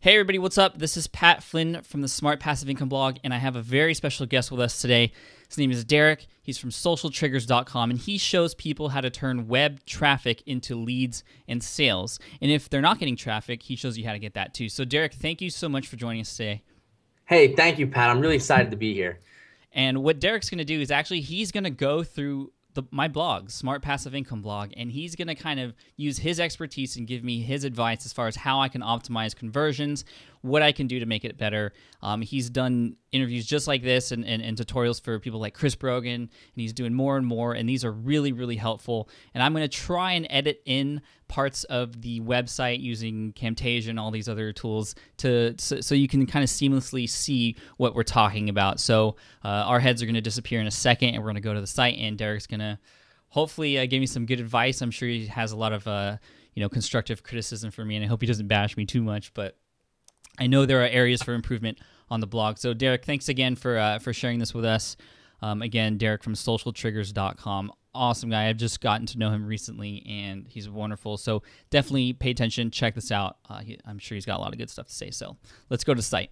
Hey everybody, what's up? This is Pat Flynn from the Smart Passive Income blog, and I have a very special guest with us today. His name is Derek. He's from socialtriggers.com, and he shows people how to turn web traffic into leads and sales. And if they're not getting traffic, he shows you how to get that too. So Derek, thank you so much for joining us today. Hey, thank you, Pat. I'm really excited to be here. And what Derek's going to do is actually he's going to go through my blog, Smart Passive Income blog, and he's going to kind of use his expertise and give me his advice as far as how I can optimize conversions, what I can do to make it better. He's done interviews just like this and tutorials for people like Chris Brogan, and he's doing more and more, and these are really, really helpful. And I'm going to try and edit in parts of the website using Camtasia and all these other tools so you can kind of seamlessly see what we're talking about. So our heads are going to disappear in a second, and we're going to go to the site, and Derek's going to hopefully give me some good advice. I'm sure he has a lot of constructive criticism for me, and I hope he doesn't bash me too much, but I know there are areas for improvement on the blog. So Derek, thanks again for sharing this with us. Again, Derek from socialtriggers.com. Awesome guy. I've just gotten to know him recently, and he's wonderful. So definitely pay attention. Check this out. I'm sure he's got a lot of good stuff to say. So let's go to the site.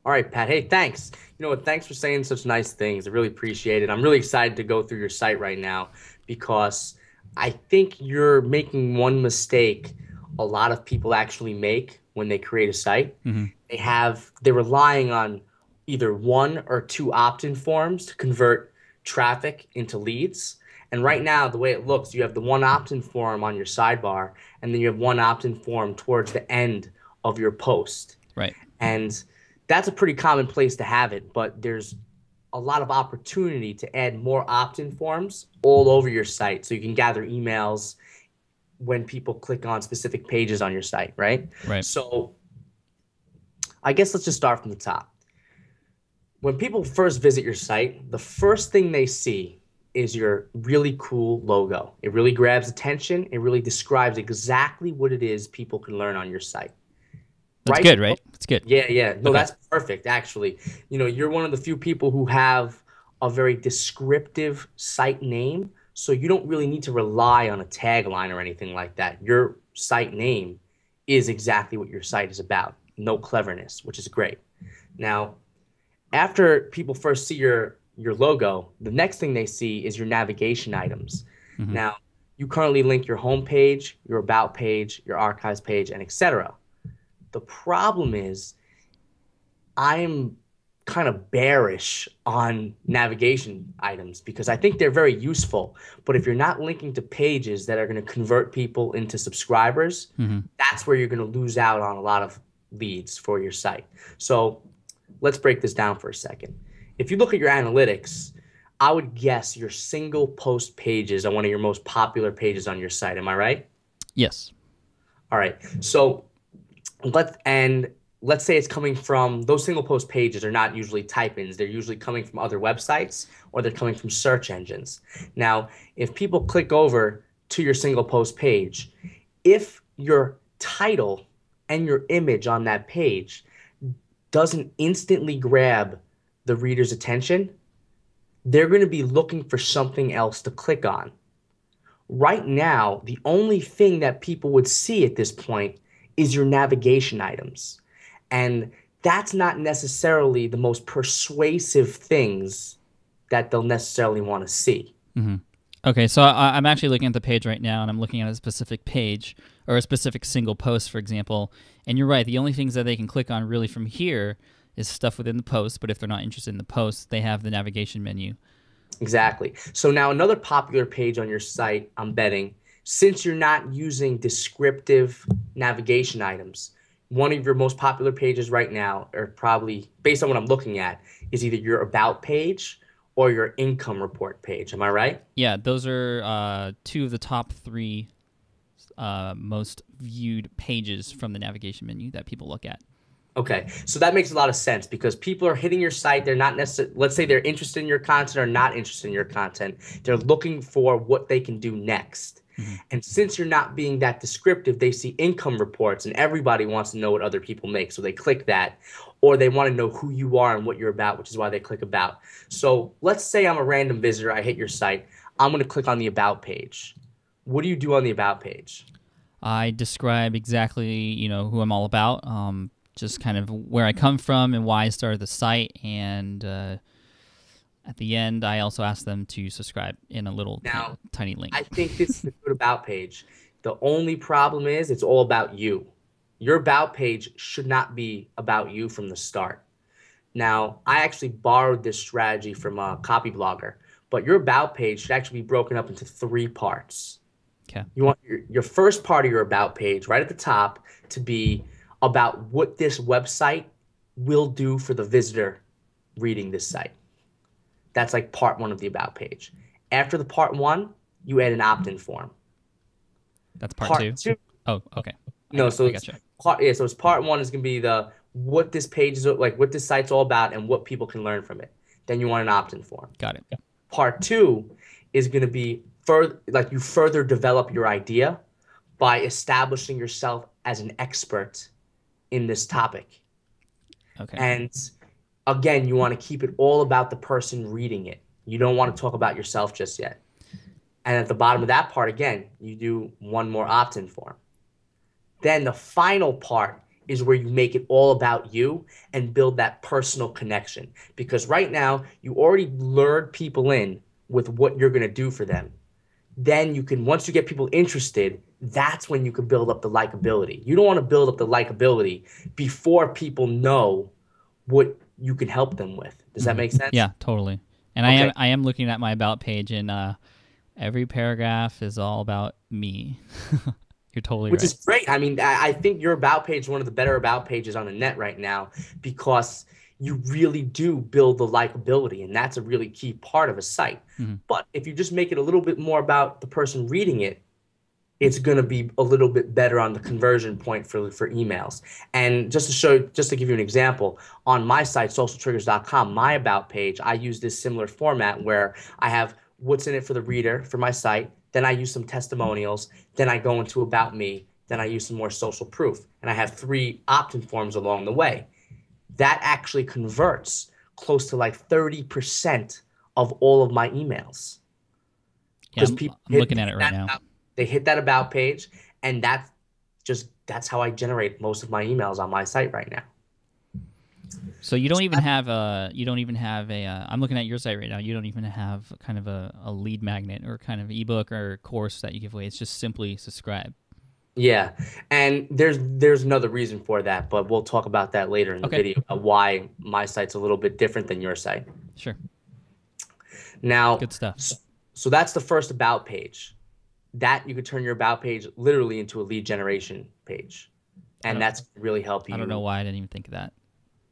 All right, Pat. Hey, thanks. You know what? Thanks for saying such nice things. I really appreciate it. I'm really excited to go through your site right now because I think you're making one mistake a lot of people actually make when they create a site. Mm-hmm. They're relying on either one or two opt-in forms to convert traffic into leads. And right now, the way it looks, you have the one opt-in form on your sidebar, and then you have one opt-in form towards the end of your post. Right. And that's a pretty common place to have it, but there's a lot of opportunity to add more opt-in forms all over your site so you can gather emails when people click on specific pages on your site, right? Right. So I guess let's just start from the top. When people first visit your site, the first thing they see is your really cool logo. It really grabs attention. It really describes exactly what it is people can learn on your site. That's good, right? That's good. Yeah. No, Okay. That's perfect, actually. You know, you're one of the few people who have a very descriptive site name, so you don't really need to rely on a tagline or anything like that. Your site name is exactly what your site is about. No cleverness, which is great. Now, after people first see your logo, the next thing they see is your navigation items. Mm-hmm. Now, you currently link your home page, your about page, your archives page, and etc. The problem is I'm kind of bearish on navigation items because I think they're very useful. But if you're not linking to pages that are going to convert people into subscribers, mm-hmm. that's where you're going to lose out on a lot of leads for your site. So let's break this down for a second. If you look at your analytics, I would guess your single post pages are one of your most popular pages on your site. Am I right? Yes. All right. So let's say it's coming from, those single post pages are not usually type-ins. They're usually coming from other websites or they're coming from search engines. Now, if people click over to your single post page, if your title and your image on that page doesn't instantly grab the reader's attention, they're going to be looking for something else to click on. Right now, the only thing that people would see at this point is your navigation items. And that's not necessarily the most persuasive things that they'll necessarily want to see. Mm-hmm. Okay, so I'm actually looking at the page right now, and I'm looking at a specific page or a specific single post, for example. And you're right, the only things that they can click on really from here is stuff within the post, but if they're not interested in the post, they have the navigation menu. Exactly. So now another popular page on your site, I'm betting, since you're not using descriptive navigation items, one of your most popular pages right now, or probably based on what I'm looking at, is either your about page or your income report page. Am I right? Yeah, those are two of the top three most viewed pages from the navigation menu that people look at. Okay, so that makes a lot of sense because people are hitting your site. They're not necessarily, let's say they're interested in your content or not interested in your content. They're looking for what they can do next. Mm-hmm. And since you're not being that descriptive, they see income reports and everybody wants to know what other people make. So they click that, or they want to know who you are and what you're about, which is why they click about. So let's say I'm a random visitor. I hit your site. I'm going to click on the about page. What do you do on the about page? I describe exactly, who I'm all about, just kind of where I come from and why I started the site, and at the end, I also ask them to subscribe in a little Now, tiny link. I think this is a good about page. The only problem is it's all about you. Your about page should not be about you from the start. Now, I actually borrowed this strategy from a copy blogger, but your about page should actually be broken up into 3 parts. Okay. You want your first part of your about page right at the top to be about what this website will do for the visitor reading this site. That's like part 1 of the about page. After the part 1, you add an opt-in form. That's part 2? Oh, okay. No, so I it's gotcha. so it's part 1 is gonna be the what this page is like, what this site's all about, and what people can learn from it. Then you want an opt-in form. Got it. Part 2 is gonna be further, like you further develop your idea by establishing yourself as an expert in this topic. Okay. And again, you want to keep it all about the person reading it. You don't want to talk about yourself just yet. And at the bottom of that part, again, you do one more opt-in form. Then the final part is where you make it all about you and build that personal connection. Because right now, you already lured people in with what you're going to do for them. Then you can, once you get people interested, that's when you can build up the likability. You don't want to build up the likability before people know what you can help them with. Does that make sense? Yeah, totally. And Okay. I am looking at my about page, and every paragraph is all about me. You're totally Which right. is great. I mean, I think your about page is one of the better about pages on the net right now because you really do build the likability, and that's a really key part of a site. But if you just make it a little bit more about the person reading it, it's going to be a little bit better on the conversion point for emails. And just to give you an example, on my site, socialtriggers.com, my about page, I use this similar format where I have what's in it for the reader for my site. Then I use some testimonials. Then I go into about me. Then I use some more social proof. And I have 3 opt-in forms along the way. That actually converts close to like 30% of all of my emails. Yeah, Because I'm looking at it right now. They hit that about page, and that's how I generate most of my emails on my site right now. So you don't even have a I'm looking at your site right now. You don't even have kind of a lead magnet or kind of ebook or course that you give away. It's just simply subscribe. Yeah, and there's another reason for that, but we'll talk about that later in the video of why my site's a little bit different than your site. Sure. Now, Good stuff. So that's the first about page. That you could turn your about page literally into a lead generation page, and that's really help you. I don't know why I didn't even think of that.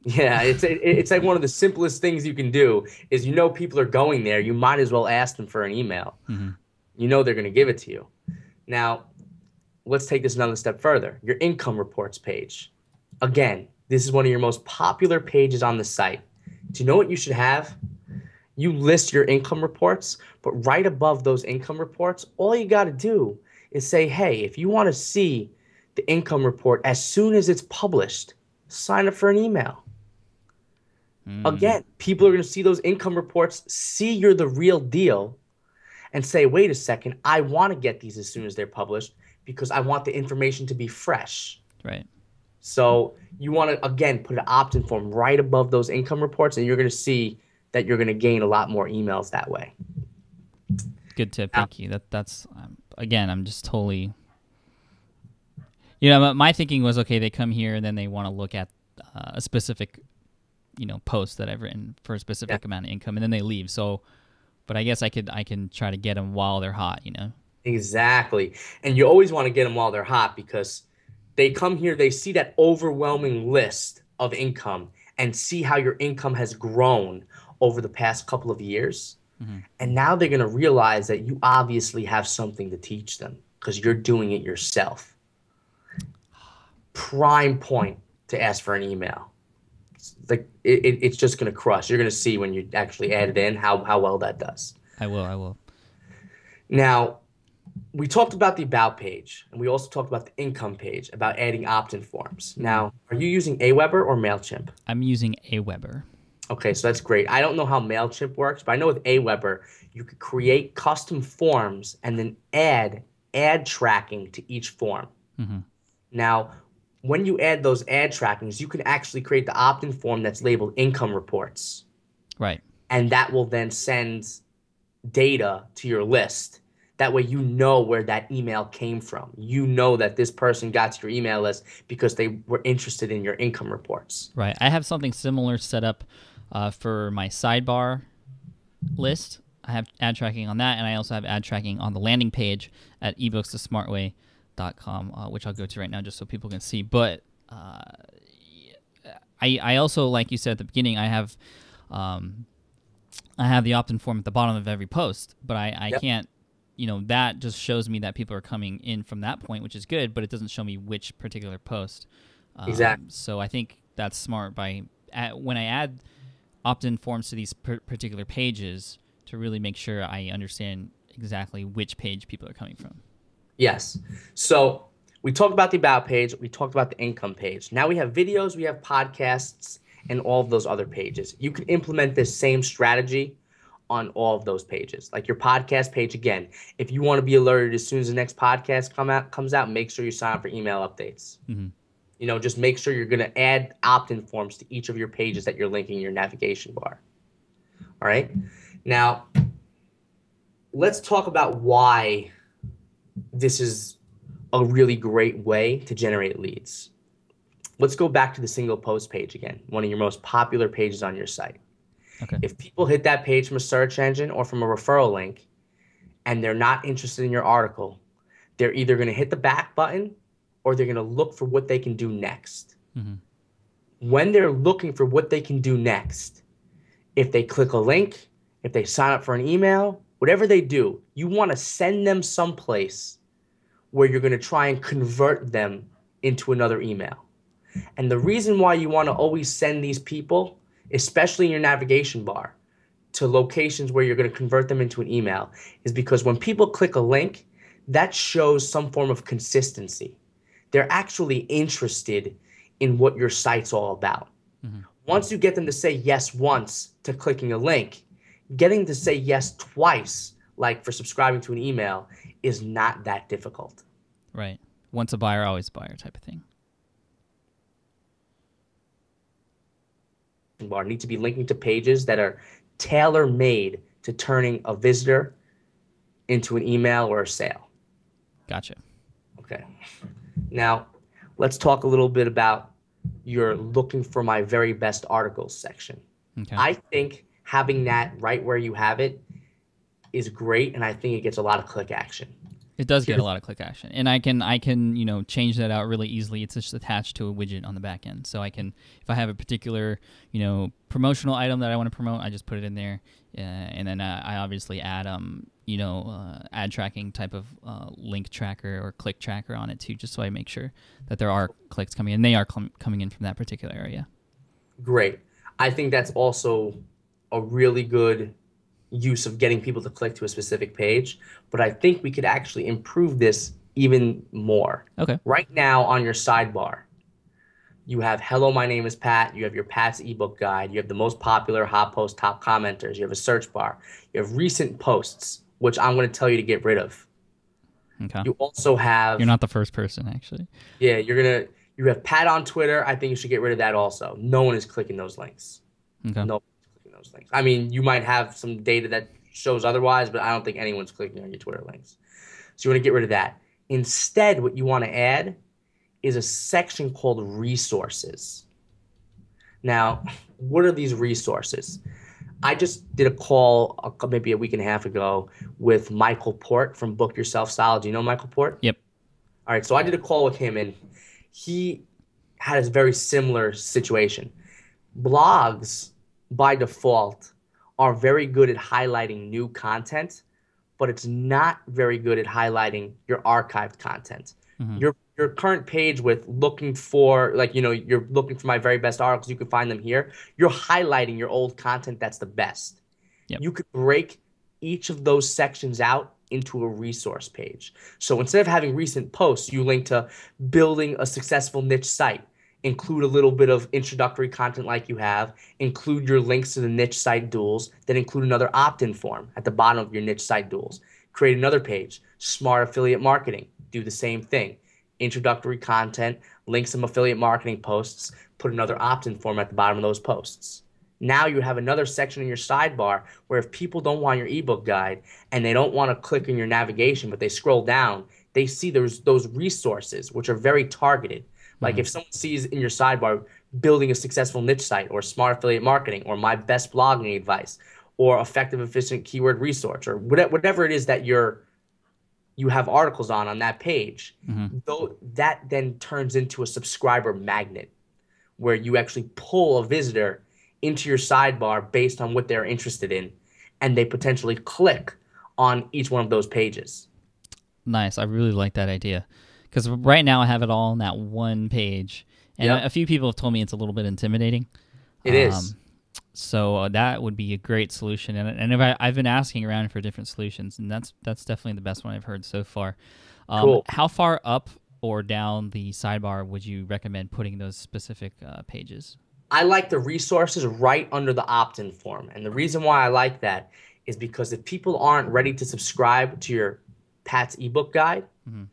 Yeah, it's like one of the simplest things you can do is people are going there. You might as well ask them for an email. You know they're going to give it to you. Now, let's take this another step further. Your income reports page. Again, this is one of your most popular pages on the site. Do you know what you should have? You list your income reports, but right above those income reports, all you got to do is say, hey, if you want to see the income report as soon as it's published, sign up for an email. Again, people are going to see those income reports, see you're the real deal, and say, wait a second, I want to get these as soon as they're published because I want the information to be fresh. Right. So you want to, again, put an opt-in form right above those income reports, and you're going to see that you're going to gain a lot more emails that way. Good tip. Thank you. That's again, I'm just totally, my thinking was, okay, they come here and then they want to look at a specific, post that I've written for a specific amount of income, and then they leave. So, but I guess I can try to get them while they're hot, Exactly. And you always want to get them while they're hot because they come here, they see that overwhelming list of income and see how your income has grown over the past couple of years. And now they're going to realize that you obviously have something to teach them because you're doing it yourself. Prime point to ask for an email. It's just going to crush. You're going to see when you actually add it in how well that does. I will. Now, we talked about the about page, and we also talked about the income page, about adding opt-in forms. Now, are you using Aweber or MailChimp? I'm using Aweber. Okay, so that's great. I don't know how MailChimp works, but I know with Aweber, you could create custom forms and then add ad tracking to each form. Hmm. Now, when you add those ad trackings, you can actually create the opt-in form that's labeled income reports. Right. And that will then send data to your list. That way you know where that email came from. You know that this person got to your email list because they were interested in your income reports. Right. I have something similar set up for my sidebar list. I have ad tracking on that, and I also have ad tracking on the landing page at ebooksthesmartway.com, which I'll go to right now just so people can see. But I also, like you said at the beginning, I have the opt-in form at the bottom of every post, but I Yep. can't, that just shows me that people are coming in from that point, which is good, but it doesn't show me which particular post. Exactly. So I think that's smart when I add opt-in forms to these particular pages to really make sure I understand exactly which page people are coming from. Yes. So we talked about the about page. We talked about the income page. Now we have videos, we have podcasts, and all of those other pages. You can implement this same strategy on all of those pages. Like your podcast page, again, if you want to be alerted as soon as the next podcast comes out, make sure you sign up for email updates. Mm-hmm. Just make sure you're going to add opt-in forms to each of your pages that you're linking in your navigation bar. All right. Now, let's talk about why this is a really great way to generate leads. Let's go back to the single post page again, one of your most popular pages on your site. Okay. If people hit that page from a search engine or from a referral link and they're not interested in your article, they're either going to hit the back button or they're going to look for what they can do next. Mm-hmm. When they're looking for what they can do next, if they click a link, if they sign up for an email, whatever they do, you want to send them someplace where you're going to try and convert them into another email. And the reason why you want to always send these people, especially in your navigation bar, to locations where you're going to convert them into an email is because when people click a link, that shows some form of consistency. They're actually interested in what your site's all about. Mm-hmm. Once you get them to say yes once to clicking a link, getting to say yes twice, like for subscribing to an email, is not that difficult. Right. Once a buyer, always a buyer type of thing. Bar need to be linking to pages that are tailor-made to turning a visitor into an email or a sale. Gotcha. Okay. Now, let's talk a little bit about your looking for my very best articles section. Okay. I think having that right where you have it is great, and I think it gets a lot of click action. It does get a lot of click action, and I can change that out really easily. It's just attached to a widget on the back end, so I can, if I have a particular promotional item that I want to promote, I just put it in there, and then I obviously add ad tracking type of link tracker or click tracker on it too, just so I make sure that there are clicks coming in, and they are coming in from that particular area. Great. I think that's also a really good use of getting people to click to a specific page, but I think we could actually improve this even more. Okay. Right now on your sidebar, you have hello, my name is Pat. You have your Pat's ebook guide. You have the most popular hot post top commenters. You have a search bar. You have recent posts, which I'm going to tell you to get rid of. Okay. You also have... You're not the first person, actually. Yeah, you have Pat on Twitter. I think you should get rid of that also. No one is clicking those links. Okay. No. Things. I mean, you might have some data that shows otherwise, but I don't think anyone's clicking on your Twitter links. So you want to get rid of that. Instead, what you want to add is a section called resources. Now, what are these resources? I just did a call maybe a week and a half ago with Michael Port from Book Yourself Style. Do you know Michael Port? Yep. All right, so I did a call with him, and he had a very similar situation. Blogs by default are very good at highlighting new content, but it's not very good at highlighting your archived content. Mm-hmm. Your current page with looking for, you're looking for my very best articles, you can find them here. You're highlighting your old content that's the best. Yep. You could break each of those sections out into a resource page. So instead of having recent posts, you link to building a successful niche site. Include a little bit of introductory content like you have, include your links to the niche site duels, then include another opt-in form at the bottom of your niche site duels. Create another page, smart affiliate marketing, do the same thing. introductory content, link some affiliate marketing posts, put another opt-in form at the bottom of those posts. Now you have another section in your sidebar where if people don't want your ebook guide and they don't want to click in your navigation, but they scroll down, they see those resources, which are very targeted. Like Hmm. if someone sees in your sidebar building a successful niche site or smart affiliate marketing or my best blogging advice or effective, efficient keyword research or whatever it is that you have articles on that page, Hmm. though that then turns into a subscriber magnet where you actually pull a visitor into your sidebar based on what they're interested in, and they potentially click on each one of those pages. Nice. I really like that idea because right now I have it all on that one page, and a Yep, few people have told me it's a little bit intimidating. it is. Um, so that would be a great solution, and if I've been asking around for different solutions, and that's definitely the best one I've heard so far. Cool. How far up or down the sidebar would you recommend putting those specific pages? I like the resources right under the opt-in form. And the reason why I like that is because if people aren't ready to subscribe to your Pat's ebook guide, Hmm.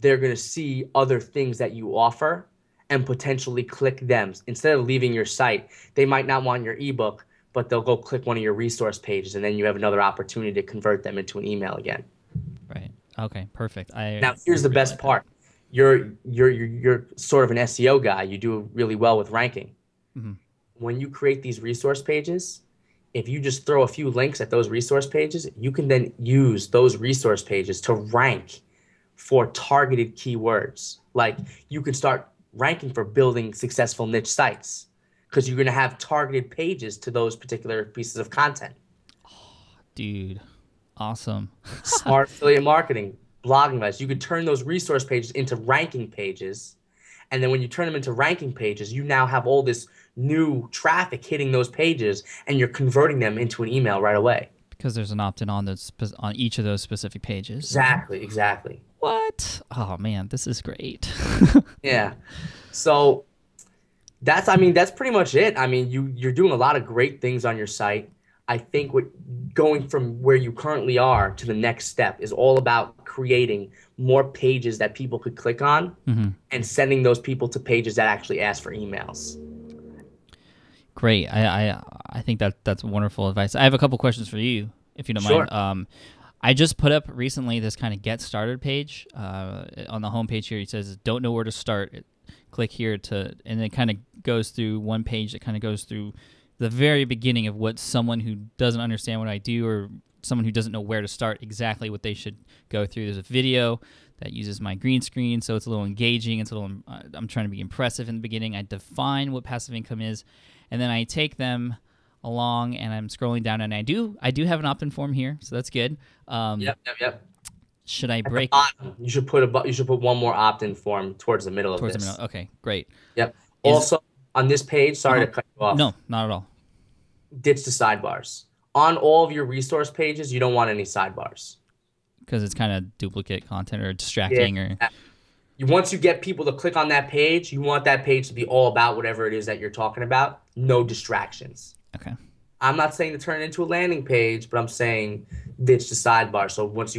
they're going to see other things that you offer and potentially click them. Instead of leaving your site, they might not want your ebook, but they'll go click one of your resource pages, and then you have another opportunity to convert them into an email again. Right. Okay. Perfect. I Now, here's the really best like that. part. You're sort of an SEO guy. You do really well with ranking. Hmm. When you create these resource pages, if you just throw a few links at those resource pages, you can then use those resource pages to rank for targeted keywords. Like you can start ranking for building successful niche sites because you're going to have targeted pages to those particular pieces of content. Dude, awesome. Smart affiliate marketing, blogging advice. You could turn those resource pages into ranking pages. And then when you turn them into ranking pages, you now have all this new traffic hitting those pages and you're converting them into an email right away. Because there's an opt-in on on each of those specific pages. Exactly, exactly. What? Oh man, this is great. Yeah. So I mean, that's pretty much it. I mean, you're doing a lot of great things on your site. I think what going from where you currently are to the next step is all about creating more pages that people could click on Hmm. and sending those people to pages that actually ask for emails. Great. I think that's wonderful advice. I have a couple questions for you, if you don't Sure. mind. I just put up recently this kind of get started page on the homepage here. It says don't know where to start. Click here to, and it kind of goes through one page that kind of goes through the very beginning of what someone who doesn't understand what I do or someone who doesn't know where to start exactly what they should go through. There's a video that uses my green screen, so it's a little engaging. It's a little. I'm trying to be impressive in the beginning. I define what passive income is, and then I take them along and I'm scrolling down and I do have an opt-in form here, so that's good. Yep, yep, yep. Should I At the break bottom, you should put one more opt-in form towards the middle of towards the this. middle? Okay, great. Yep. Is Also, on this page, sorry to cut you off, No, not at all, ditch the sidebars. On all of your resource pages, you don't want any sidebars. because it's kind of duplicate content or Yeah. distracting or Once you get people to click on that page, you want that page to be all about whatever it is that you're talking about. No distractions. okay. I'm not saying to turn it into a landing page, but I'm saying ditch the sidebar. So once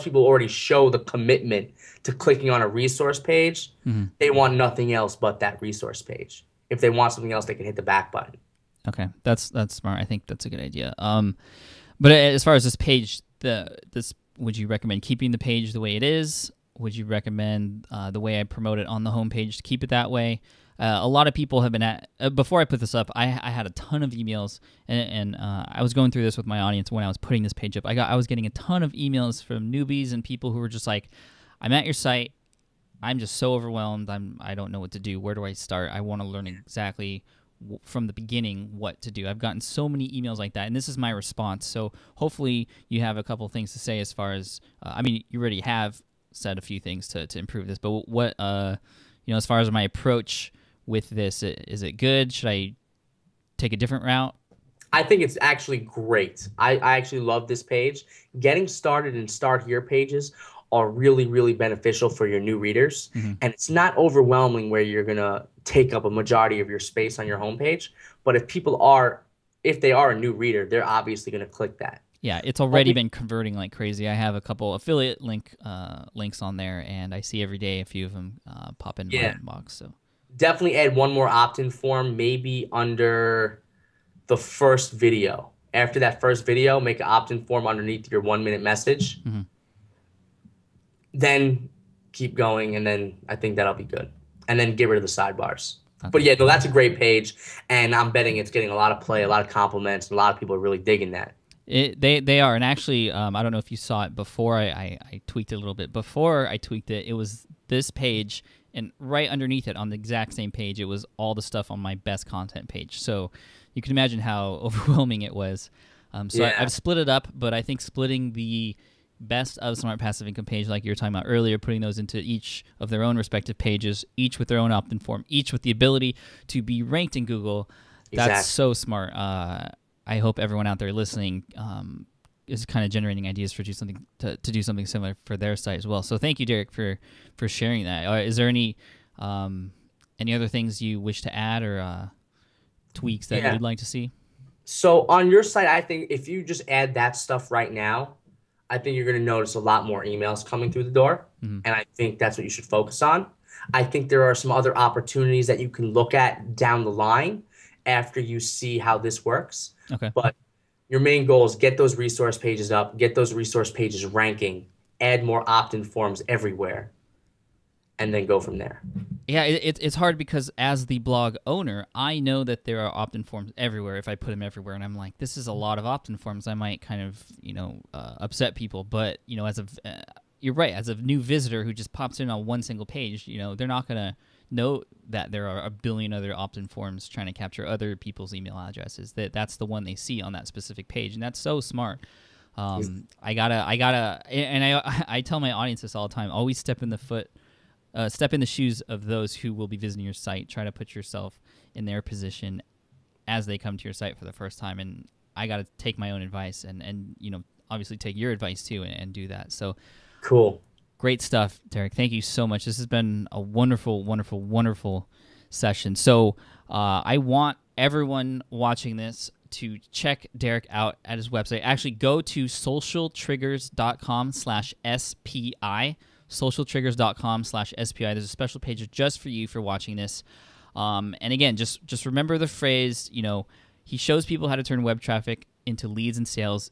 people already show the commitment to clicking on a resource page, Hmm. they want nothing else but that resource page. If they want something else, they can hit the back button. Okay, that's smart. I think that's a good idea. But as far as this page, this would you recommend keeping the page the way it is? Would you recommend the way I promote it on the homepage to keep it that way? A lot of people have been before I put this up. I had a ton of emails, and I was going through this with my audience when I was putting this page up. I was getting a ton of emails from newbies and people who were just like, "I'm at your site. I'm just so overwhelmed. I don't know what to do. Where do I start? I want to learn exactly from the beginning what to do." I've gotten so many emails like that, and this is my response. So hopefully you have a couple things to say as far as I mean, you already have said a few things to improve this, but what as far as my approach with this, is it good? Should I take a different route? I think it's actually great. I actually love this page. Getting started and start here pages are really, really beneficial for your new readers. Hmm. And it's not overwhelming where you're going to take up a majority of your space on your homepage. But if they are a new reader, they're obviously going to click that. Yeah, it's already been converting like crazy. I have a couple affiliate links on there, and I see every day a few of them pop into my Yeah. inbox. So Definitely add one more opt-in form, maybe under the first video. After that first video, make an opt-in form underneath your 1 minute message. mhm. Then keep going, and then I think that'll be good. And then get rid of the sidebars. But Okay. yeah, no, that's a great page, and I'm betting it's getting a lot of play, a lot of compliments, and a lot of people are really digging that. They are, and actually, I don't know if you saw it before I tweaked it a little bit. Before I tweaked it, it was this page, and right underneath it on the exact same page, it was all the stuff on my best content page. So you can imagine how overwhelming it was. Yeah, I've split it up, but I think splitting the best of smart passive income page, like you were talking about earlier, putting those into each of their own respective pages, each with their own opt-in form, each with the ability to be ranked in Google. That's exactly. so smart. I hope everyone out there listening is kind of generating ideas for to do something similar for their site as well. So thank you, Derek, for sharing that. Is there any other things you wish to add or tweaks that Yeah. you'd like to see? So on your site, I think if you just add that stuff right now, I think you're going to notice a lot more emails coming through the door. Mm-hmm. And I think that's what you should focus on. I think there are some other opportunities that you can look at down the line after you see how this works. Okay. But your main goal is get those resource pages up, get those resource pages ranking, add more opt-in forms everywhere, and then go from there. Yeah, it's hard because as the blog owner, I know that there are opt-in forms everywhere if I put them everywhere, and I'm like, this is a lot of opt-in forms. I might kind of, upset people, but, you're right, as a new visitor who just pops in on one single page, they're not going to know that there are a billion other opt-in forms trying to capture other people's email addresses. That's the one they see on that specific page, and that's so smart. I gotta, and I tell my audience this all the time, always step in the shoes of those who will be visiting your site. Try to put yourself in their position as they come to your site for the first time. And I got to take my own advice and obviously take your advice too and do that. So Cool. great stuff, Derek. Thank you so much. This has been a wonderful, wonderful, wonderful session. So I want everyone watching this to check Derek out at his website. Actually, go to socialtriggers.com/SPI. socialtriggers.com/SPI. There's a special page just for you for watching this. And again, just remember the phrase, he shows people how to turn web traffic into leads and sales.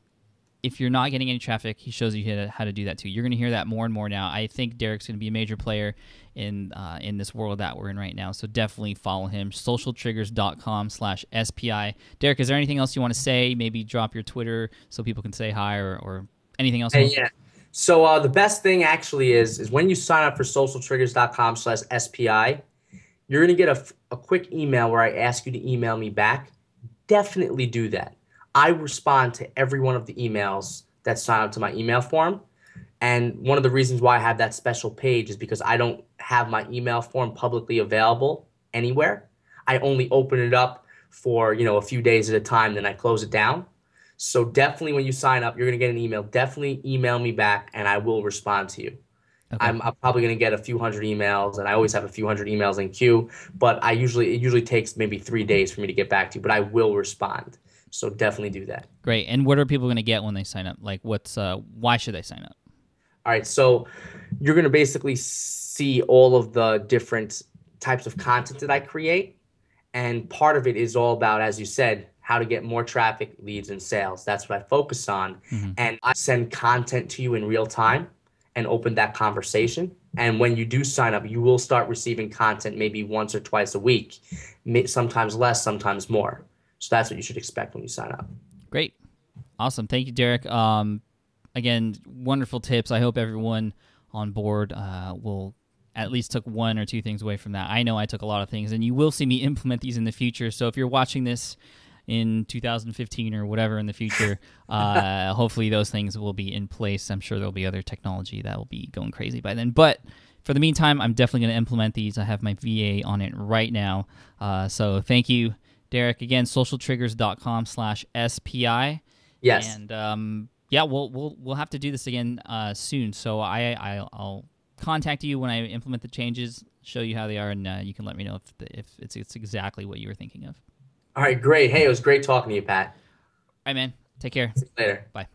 If you're not getting any traffic, he shows you how to do that too. You're going to hear that more and more now. I think Derek's going to be a major player in this world that we're in right now. So definitely follow him, socialtriggers.com/SPI. Derek, is there anything else you want to say? Maybe drop your Twitter so people can say hi or anything else? Hey, yeah. So the best thing actually is when you sign up for socialtriggers.com/SPI, you're going to get a quick email where I ask you to email me back. Definitely do that. I respond to every one of the emails that sign up to my email form. And one of the reasons why I have that special page is because I don't have my email form publicly available anywhere. I only open it up for, a few days at a time, then I close it down. So definitely when you sign up, you're going to get an email. Definitely email me back and I will respond to you. Okay. I'm probably going to get a few hundred emails, and I always have a few hundred emails in queue, but it usually takes maybe 3 days for me to get back to you, but I will respond. So definitely do that. Great. And what are people going to get when they sign up? Like why should they sign up? All right, so you're going to basically see all of the different types of content that I create, and part of it is all about, as you said, how to get more traffic, leads, and sales. That's what I focus on. Mm-hmm. And I send content to you in real time and open that conversation. And when you do sign up, you will start receiving content maybe once or twice a week, sometimes less, sometimes more. So that's what you should expect when you sign up. Great. Awesome. Thank you, Derek. Again, wonderful tips. I hope everyone on board will at least took one or two things away from that. I know I took a lot of things, and you will see me implement these in the future. So if you're watching this in 2015 or whatever in the future, hopefully those things will be in place. I'm sure there'll be other technology that will be going crazy by then. But for the meantime, I'm definitely going to implement these. I have my VA on it right now. So thank you, Derek. Again, socialtriggers.com/SPI. Yes. And yeah, we'll have to do this again soon. So I'll contact you when I implement the changes, show you how they are, and you can let me know if it's exactly what you were thinking of. All right, great. Hey, it was great talking to you, Pat. All right, man. Take care. See you later. Bye.